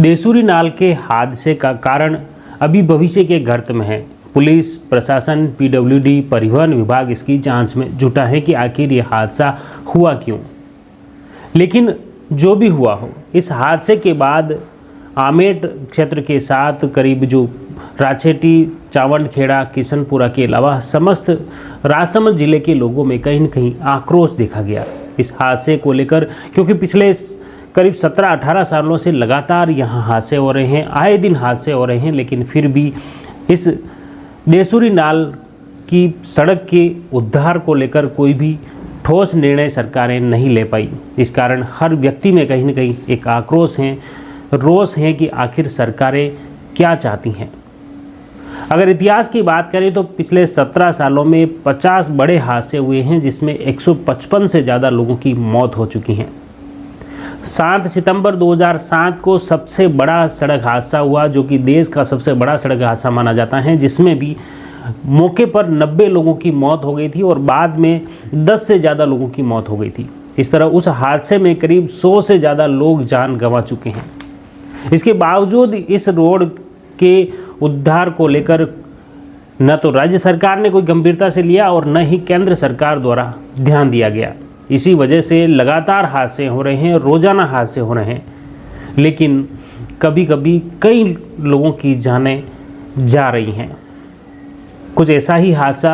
देसूरी नाल के हादसे का कारण अभी भविष्य के गर्त में है। पुलिस प्रशासन, पीडब्ल्यूडी, परिवहन विभाग इसकी जांच में जुटा है कि आखिर ये हादसा हुआ क्यों। लेकिन जो भी हुआ हो, इस हादसे के बाद आमेट क्षेत्र के साथ करीब जो राचेटी, चावंडखेड़ा, किशनपुरा के अलावा समस्त राजसमंद जिले के लोगों में कहीं न कहीं आक्रोश देखा गया इस हादसे को लेकर, क्योंकि पिछले करीब 17-18 सालों से लगातार यहाँ हादसे हो रहे हैं, आए दिन हादसे हो रहे हैं, लेकिन फिर भी इस देसूरी नाल की सड़क के उद्धार को लेकर कोई भी ठोस निर्णय सरकारें नहीं ले पाई। इस कारण हर व्यक्ति में कहीं न कहीं एक आक्रोश है, रोष है कि आखिर सरकारें क्या चाहती हैं। अगर इतिहास की बात करें तो पिछले 17 सालों में 50 बड़े हादसे हुए हैं, जिसमें 155 से ज़्यादा लोगों की मौत हो चुकी है। 7 सितंबर 2007 को सबसे बड़ा सड़क हादसा हुआ, जो कि देश का सबसे बड़ा सड़क हादसा माना जाता है, जिसमें भी मौके पर 90 लोगों की मौत हो गई थी और बाद में 10 से ज़्यादा लोगों की मौत हो गई थी। इस तरह उस हादसे में करीब 100 से ज़्यादा लोग जान गंवा चुके हैं। इसके बावजूद इस रोड के उद्धार को लेकर न तो राज्य सरकार ने कोई गंभीरता से लिया और न ही केंद्र सरकार द्वारा ध्यान दिया गया। इसी वजह से लगातार हादसे हो रहे हैं, रोजाना हादसे हो रहे हैं, लेकिन कभी कभी कई लोगों की जानें जा रही हैं। कुछ ऐसा ही हादसा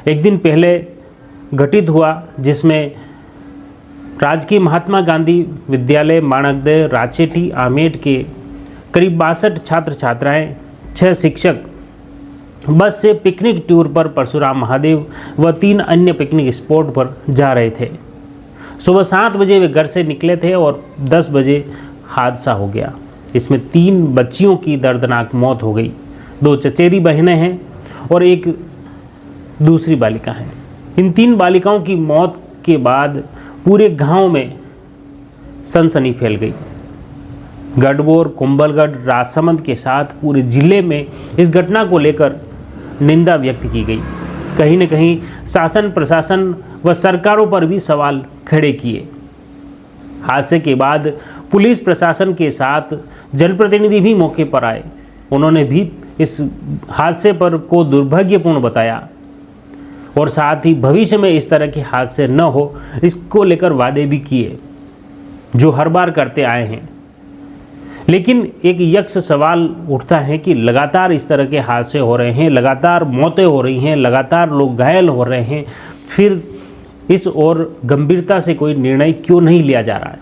एक दिन पहले घटित हुआ, जिसमें राजकीय महात्मा गांधी विद्यालय माणकदेव राचेटी आमेट के करीब 62 छात्र छात्राएं, 6 शिक्षक बस से पिकनिक टूर पर परशुराम महादेव व 3 अन्य पिकनिक स्पॉट पर जा रहे थे। सुबह 7 बजे वे घर से निकले थे और 10 बजे हादसा हो गया। इसमें 3 बच्चियों की दर्दनाक मौत हो गई। 2 चचेरी बहनें हैं और एक दूसरी बालिका है। इन 3 बालिकाओं की मौत के बाद पूरे गांव में सनसनी फैल गई। गढ़बोर, कुंभलगढ़, राजसमंद के साथ पूरे जिले में इस घटना को लेकर निंदा व्यक्त की गई। कहीं न कहीं शासन, प्रशासन व सरकारों पर भी सवाल खड़े किए। हादसे के बाद पुलिस प्रशासन के साथ जनप्रतिनिधि भी मौके पर आए। उन्होंने भी इस हादसे पर को दुर्भाग्यपूर्ण बताया और साथ ही भविष्य में इस तरह के हादसे न हो, इसको लेकर वादे भी किए, जो हर बार करते आए हैं। लेकिन एक यक्ष सवाल उठता है कि लगातार इस तरह के हादसे हो रहे हैं, लगातार मौतें हो रही हैं, लगातार लोग घायल हो रहे हैं, फिर इस और गंभीरता से कोई निर्णय क्यों नहीं लिया जा रहा है।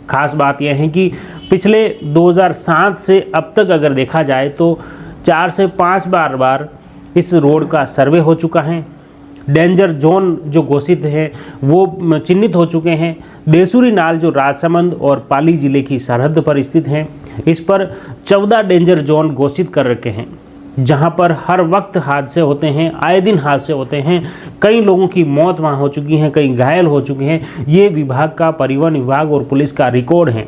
खास बात यह है कि पिछले 2007 से अब तक अगर देखा जाए तो 4 से 5 बार इस रोड का सर्वे हो चुका है। डेंजर जोन जो घोषित है वो चिन्हित हो चुके हैं। देसूरी नाल जो राजसमंद और पाली जिले की सरहद पर स्थित है, इस पर 14 डेंजर जोन घोषित कर रखे हैं, जहां पर हर वक्त हादसे होते हैं, आए दिन हादसे होते हैं। कई लोगों की मौत वहां हो चुकी है, कई घायल हो चुके हैं। ये विभाग का, परिवहन विभाग और पुलिस का रिकॉर्ड है।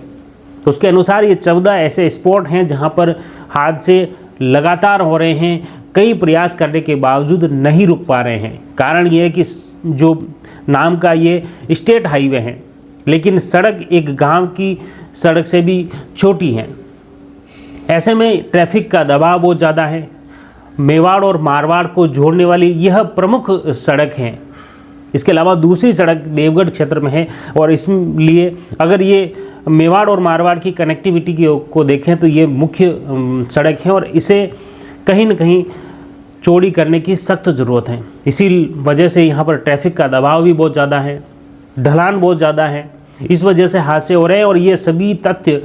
तो उसके अनुसार ये 14 ऐसे स्पॉट हैं जहां पर हादसे लगातार हो रहे हैं। कई प्रयास करने के बावजूद नहीं रुक पा रहे हैं। कारण ये है कि जो नाम का ये स्टेट हाईवे है, लेकिन सड़क एक गांव की सड़क से भी छोटी है। ऐसे में ट्रैफिक का दबाव बहुत ज़्यादा है। मेवाड़ और मारवाड़ को जोड़ने वाली यह प्रमुख सड़क है। इसके अलावा दूसरी सड़क देवगढ़ क्षेत्र में है और इसलिए अगर ये मेवाड़ और मारवाड़ की कनेक्टिविटी को देखें तो ये मुख्य सड़क है और इसे कहीं न कहीं चौड़ी करने की सख्त ज़रूरत है। इसी वजह से यहाँ पर ट्रैफिक का दबाव भी बहुत ज़्यादा है, ढलान बहुत ज़्यादा है। इस वजह से हादसे हो रहे हैं और ये सभी तथ्य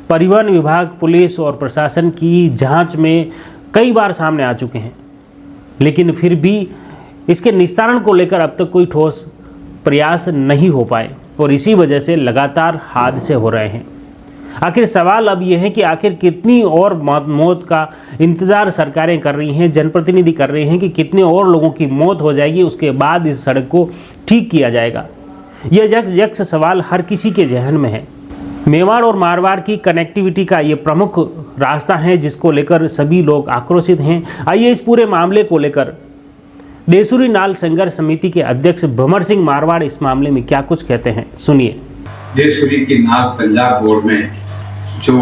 परिवहन विभाग, पुलिस और प्रशासन की जांच में कई बार सामने आ चुके हैं, लेकिन फिर भी इसके निस्तारण को लेकर अब तक कोई ठोस प्रयास नहीं हो पाए और इसी वजह से लगातार हादसे हो रहे हैं। आखिर सवाल अब यह है कि आखिर कितनी और मौत का इंतज़ार सरकारें कर रही हैं, जनप्रतिनिधि कर रहे हैं कि कितने और लोगों की मौत हो जाएगी, उसके बाद इस सड़क को ठीक किया जाएगा। यह यक्ष सवाल हर किसी के जहन में है। मेवाड़ और मारवाड़ की कनेक्टिविटी का ये प्रमुख रास्ता है, जिसको लेकर सभी लोग आक्रोशित हैं। आइए इस पूरे मामले को लेकर देसूरी नाल संघर्ष समिति के अध्यक्ष भंवर सिंह मारवाड़ इस मामले में क्या कुछ कहते हैं, सुनिए। देसूरी की नाल पंजाब बोर्ड में जो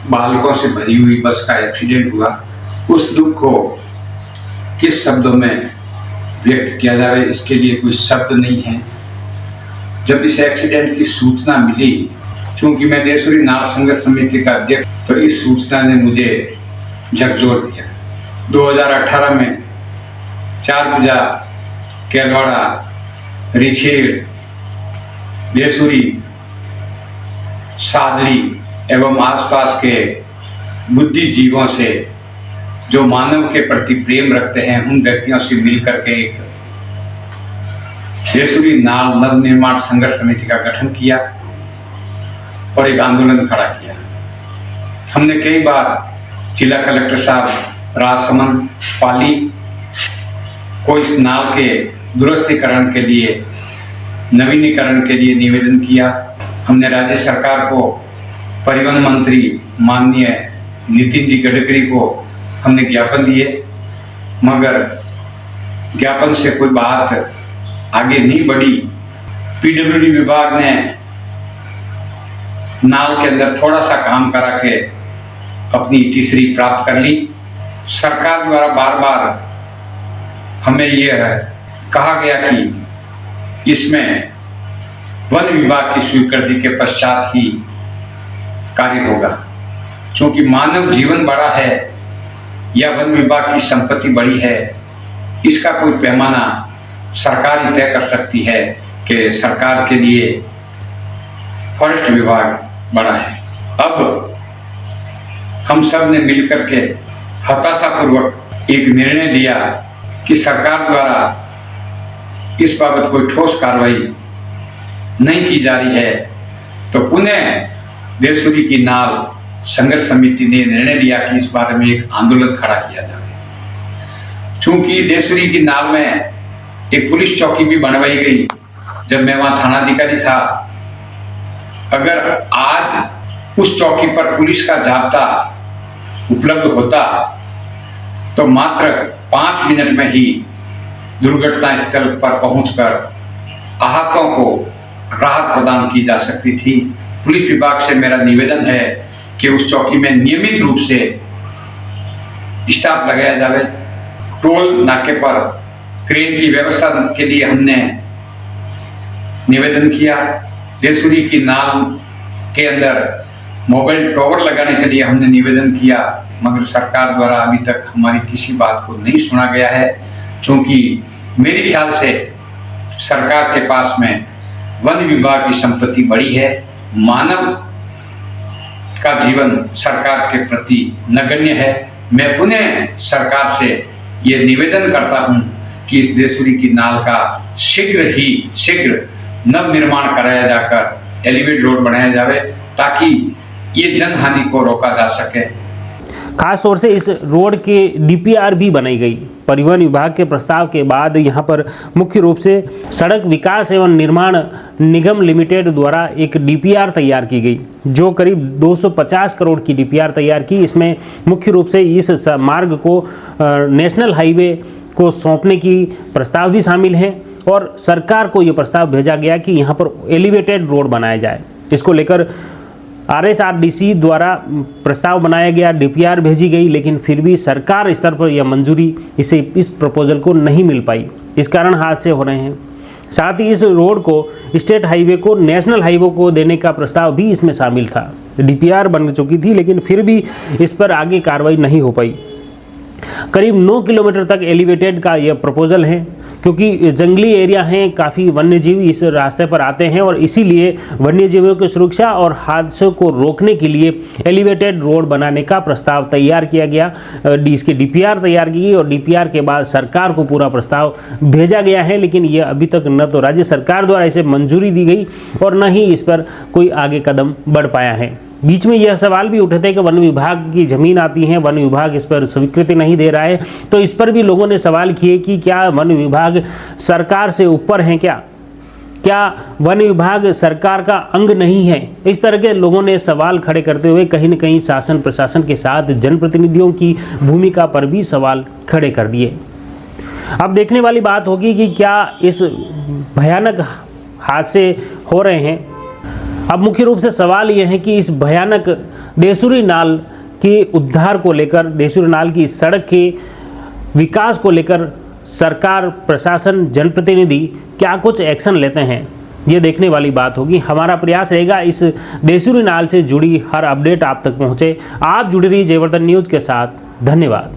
बालकों से भरी हुई बस का एक्सीडेंट हुआ, उस दुख को किस शब्दों में व्यक्त किया जाए, इसके लिए कोई शब्द नहीं है। जब इस एक्सीडेंट की सूचना मिली, चूंकि मैं देशूरी नाल संघर्ष समिति का अध्यक्ष, तो इस सूचना ने मुझे झकझोर दिया। 2018 में चारभुजा, केलवाड़ा, रिछेड़, देशूरी, सादली एवं आसपास के बुद्धिजीवों से जो मानव के प्रति प्रेम रखते हैं, उन व्यक्तियों से मिलकर के एक देशूरी नाल नव निर्माण संघर्ष समिति का गठन किया और एक आंदोलन खड़ा किया। हमने कई बार जिला कलेक्टर साहब राजसमंद, पाली को इस नाल के दुरुस्तीकरण के लिए, नवीनीकरण के लिए निवेदन किया। हमने राज्य सरकार को, परिवहन मंत्री माननीय नितिन जी गडकरी को हमने ज्ञापन दिए, मगर ज्ञापन से कोई बात आगे नहीं बढ़ी। पीडब्ल्यूडी विभाग ने नाल के अंदर थोड़ा सा काम करा के अपनी तीसरी प्राप्त कर ली। सरकार द्वारा बार बार हमें यह कहा गया कि इसमें वन विभाग की स्वीकृति के पश्चात ही कार्य होगा। क्योंकि मानव जीवन बड़ा है या वन विभाग की संपत्ति बड़ी है, इसका कोई पैमाना सरकार ही तय कर सकती है कि सरकार के लिए फॉरेस्ट विभाग बड़ा है। अब हम सब ने मिलकर के हताशापूर्वक एक निर्णय लिया कि सरकार द्वारा इस बाबत कोई ठोस कार्रवाई नहीं की जा रही है, तो पुनः देशूरी की नाल संघर्ष समिति ने निर्णय लिया कि इस बारे में एक आंदोलन खड़ा किया जाए। चूंकि देशूरी की नाल में एक पुलिस चौकी भी बनवाई गई जब मैं वहां थानाधिकारी था। अगर आज उस चौकी पर पुलिस का जाब्ता उपलब्ध होता तो मात्र 5 मिनट में ही दुर्घटना स्थल पर पहुंचकर आहतों को राहत प्रदान की जा सकती थी। पुलिस विभाग से मेरा निवेदन है कि उस चौकी में नियमित रूप से स्टाफ लगाया जाए। टोल नाके पर क्रेन की व्यवस्था के लिए हमने निवेदन किया। देशूरी की नाल के अंदर मोबाइल टावर लगाने के लिए हमने निवेदन किया, मगर सरकार द्वारा अभी तक हमारी किसी बात को नहीं सुना गया है। क्योंकि मेरे ख्याल से सरकार के पास में वन विभाग की संपत्ति बड़ी है, मानव का जीवन सरकार के प्रति नगण्य है। मैं पुनः सरकार से ये निवेदन करता हूं कि इस देशूरी की नाल का शीघ्र नव निर्माण कराया जाकर एलिवेट रोड बनाया जाए, ताकि ये जनहानि को रोका जा सके। खास तौर से इस रोड के डीपीआर भी बनाई गई। परिवहन विभाग के प्रस्ताव के बाद यहाँ पर मुख्य रूप से सड़क विकास एवं निर्माण निगम लिमिटेड द्वारा एक डीपीआर तैयार की गई, जो करीब 250 करोड़ की डीपीआर तैयार की। इसमें मुख्य रूप से इस मार्ग को नेशनल हाईवे को सौंपने की प्रस्ताव भी शामिल हैं और सरकार को ये प्रस्ताव भेजा गया कि यहाँ पर एलिवेटेड रोड बनाया जाए। इसको लेकर RSRDC द्वारा प्रस्ताव बनाया गया, डीपीआर भेजी गई, लेकिन फिर भी सरकार स्तर पर यह मंजूरी इस प्रपोजल को नहीं मिल पाई। इस कारण हादसे हो रहे हैं। साथ ही इस रोड को स्टेट हाईवे को नेशनल हाईवे को देने का प्रस्ताव भी इसमें शामिल था। डीपीआर बन चुकी थी, लेकिन फिर भी इस पर आगे कार्रवाई नहीं हो पाई। करीब 9 किलोमीटर तक एलिवेटेड का यह प्रपोजल है, क्योंकि जंगली एरिया हैं, काफ़ी वन्यजीव इस रास्ते पर आते हैं और इसीलिए वन्यजीवियों की सुरक्षा और हादसों को रोकने के लिए एलिवेटेड रोड बनाने का प्रस्ताव तैयार किया गया। इसकी डीपीआर तैयार की गई और डीपीआर के बाद सरकार को पूरा प्रस्ताव भेजा गया है, लेकिन यह अभी तक न तो राज्य सरकार द्वारा इसे मंजूरी दी गई और न ही इस पर कोई आगे कदम बढ़ पाया है। बीच में यह सवाल भी उठे थे कि वन विभाग की ज़मीन आती है, वन विभाग इस पर स्वीकृति नहीं दे रहा है, तो इस पर भी लोगों ने सवाल किए कि क्या वन विभाग सरकार से ऊपर है, क्या वन विभाग सरकार का अंग नहीं है। इस तरह के लोगों ने सवाल खड़े करते हुए कहीं न कहीं शासन प्रशासन के साथ जनप्रतिनिधियों की भूमिका पर भी सवाल खड़े कर दिए। अब देखने वाली बात होगी कि क्या इस भयानक हादसे हो रहे हैं। अब मुख्य रूप से सवाल यह है कि इस भयानक देसुरी नाल के उद्धार को लेकर, देसुरी नाल की सड़क के विकास को लेकर सरकार, प्रशासन, जनप्रतिनिधि क्या कुछ एक्शन लेते हैं, ये देखने वाली बात होगी। हमारा प्रयास रहेगा इस देसुरी नाल से जुड़ी हर अपडेट आप तक पहुंचे। आप जुड़े रहिए जयवर्धन न्यूज़ के साथ। धन्यवाद।